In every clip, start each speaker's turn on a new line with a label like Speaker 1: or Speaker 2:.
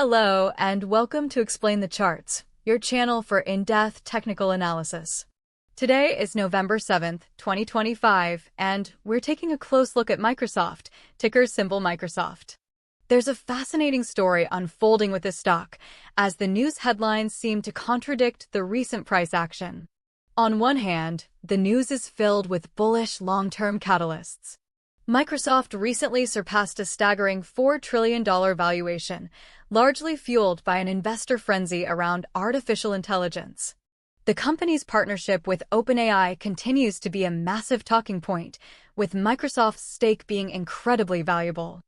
Speaker 1: Hello and welcome to Explain the Charts, your channel for in-depth technical analysis. Today is November 7th, 2025, and we're taking a close look at Microsoft, ticker symbol Microsoft. There's a fascinating story unfolding with this stock, as the news headlines seem to contradict the recent price action. On one hand, the news is filled with bullish long-term catalysts. Microsoft recently surpassed a staggering $4 trillion valuation, largely fueled by an investor frenzy around artificial intelligence. The company's partnership with OpenAI continues to be a massive talking point, with Microsoft's stake being incredibly valuable.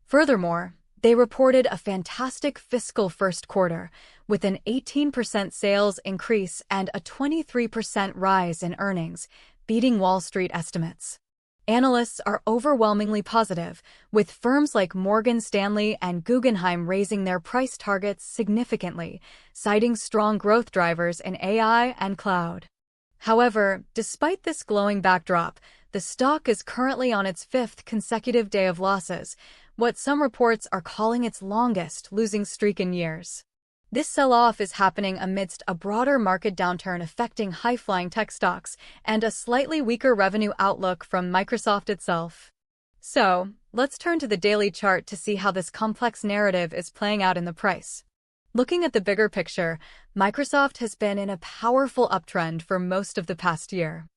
Speaker 1: Furthermore, they reported a fantastic fiscal first quarter, with an 18% sales increase and a 23% rise in earnings, beating Wall Street estimates. Analysts are overwhelmingly positive, with firms like Morgan Stanley and Guggenheim raising their price targets significantly, citing strong growth drivers in AI and cloud. However, despite this glowing backdrop, the stock is currently on its fifth consecutive day of losses, what some reports are calling its longest losing streak in years. This sell-off is happening amidst a broader market downturn affecting high-flying tech stocks and a slightly weaker revenue outlook from Microsoft itself. So, let's turn to the daily chart to see how this complex narrative is playing out in the price. Looking at the bigger picture, Microsoft has been in a powerful uptrend for most of the past year.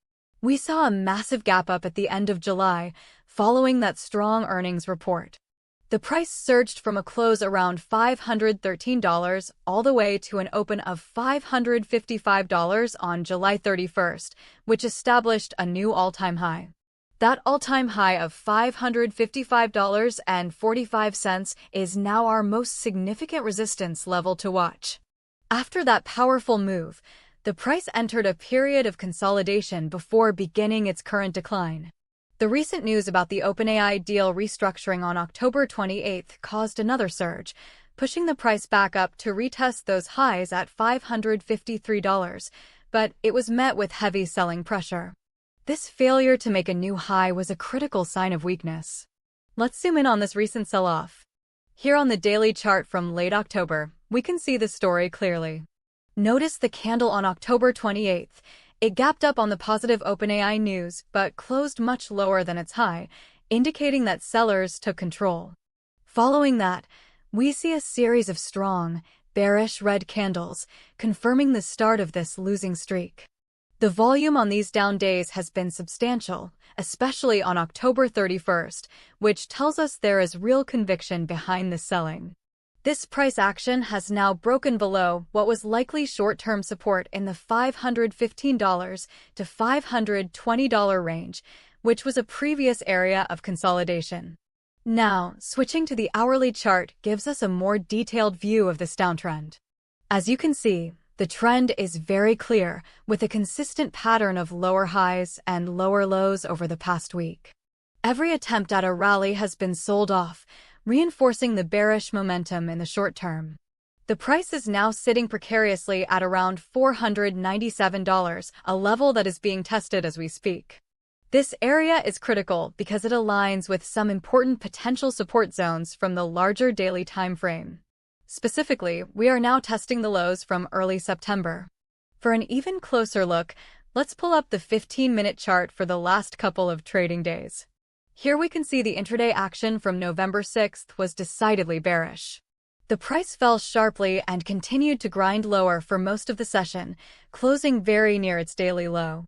Speaker 1: We saw a massive gap up at the end of July, following that strong earnings report. The price surged from a close around $513 all the way to an open of $555 on July 31st, which established a new all-time high. That all-time high of $555.45 is now our most significant resistance level to watch. After that powerful move, the price entered a period of consolidation before beginning its current decline. The recent news about the OpenAI deal restructuring on October 28th caused another surge, pushing the price back up to retest those highs at $553, but it was met with heavy selling pressure. This failure to make a new high was a critical sign of weakness. Let's zoom in on this recent sell-off. Here on the daily chart from late October, we can see the story clearly. Notice the candle on October 28th. It gapped up on the positive OpenAI news, but closed much lower than its high, indicating that sellers took control. Following that, we see a series of strong, bearish red candles, confirming the start of this losing streak. The volume on these down days has been substantial, especially on October 31st, which tells us there is real conviction behind the selling. This price action has now broken below what was likely short-term support in the $515 to $520 range, which was a previous area of consolidation. Now, switching to the hourly chart gives us a more detailed view of this downtrend. As you can see, the trend is very clear, with a consistent pattern of lower highs and lower lows over the past week. Every attempt at a rally has been sold off, reinforcing the bearish momentum in the short term. The price is now sitting precariously at around $497, a level that is being tested as we speak. This area is critical because it aligns with some important potential support zones from the larger daily time frame. Specifically, we are now testing the lows from early September. For an even closer look, let's pull up the 15-minute chart for the last couple of trading days. Here we can see the intraday action from November 6th was decidedly bearish. The price fell sharply and continued to grind lower for most of the session, closing very near its daily low.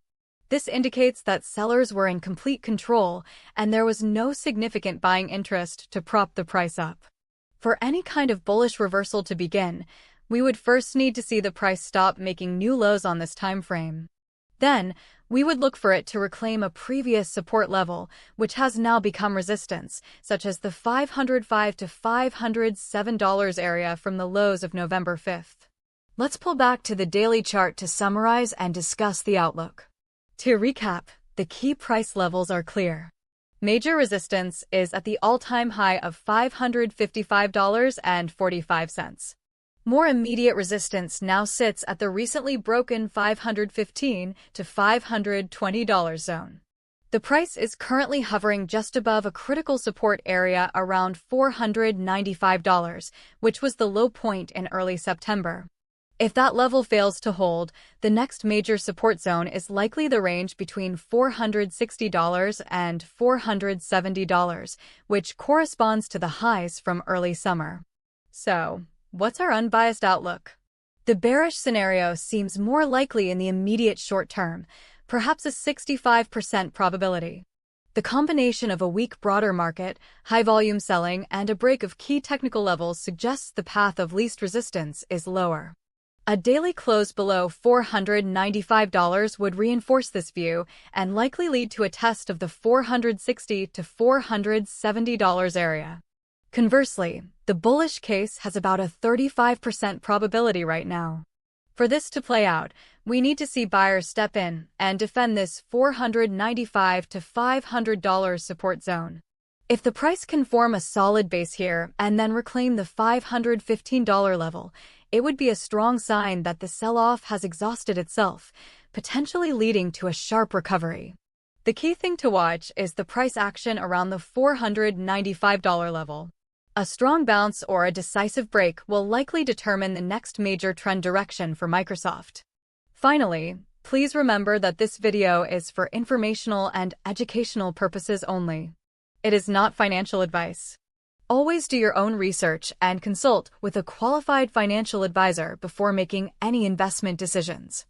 Speaker 1: This indicates that sellers were in complete control and there was no significant buying interest to prop the price up. For any kind of bullish reversal to begin, we would first need to see the price stop making new lows on this time frame. Then, we would look for it to reclaim a previous support level, which has now become resistance, such as the $505 to $507 area from the lows of November 5th. Let's pull back to the daily chart to summarize and discuss the outlook. To recap, the key price levels are clear. Major resistance is at the all-time high of $555.45. More immediate resistance now sits at the recently broken $515 to $520 zone. The price is currently hovering just above a critical support area around $495, which was the low point in early September. If that level fails to hold, the next major support zone is likely the range between $460 and $470, which corresponds to the highs from early summer. So, what's our unbiased outlook? The bearish scenario seems more likely in the immediate short term, perhaps a 65% probability. The combination of a weak broader market, high-volume selling, and a break of key technical levels suggests the path of least resistance is lower. A daily close below $495 would reinforce this view and likely lead to a test of the $460 to $470 area. Conversely, the bullish case has about a 35% probability right now. For this to play out, we need to see buyers step in and defend this $495 to $500 support zone. If the price can form a solid base here and then reclaim the $515 level, it would be a strong sign that the sell-off has exhausted itself, potentially leading to a sharp recovery. The key thing to watch is the price action around the $495 level. A strong bounce or a decisive break will likely determine the next major trend direction for Microsoft. Finally, please remember that this video is for informational and educational purposes only. It is not financial advice. Always do your own research and consult with a qualified financial advisor before making any investment decisions.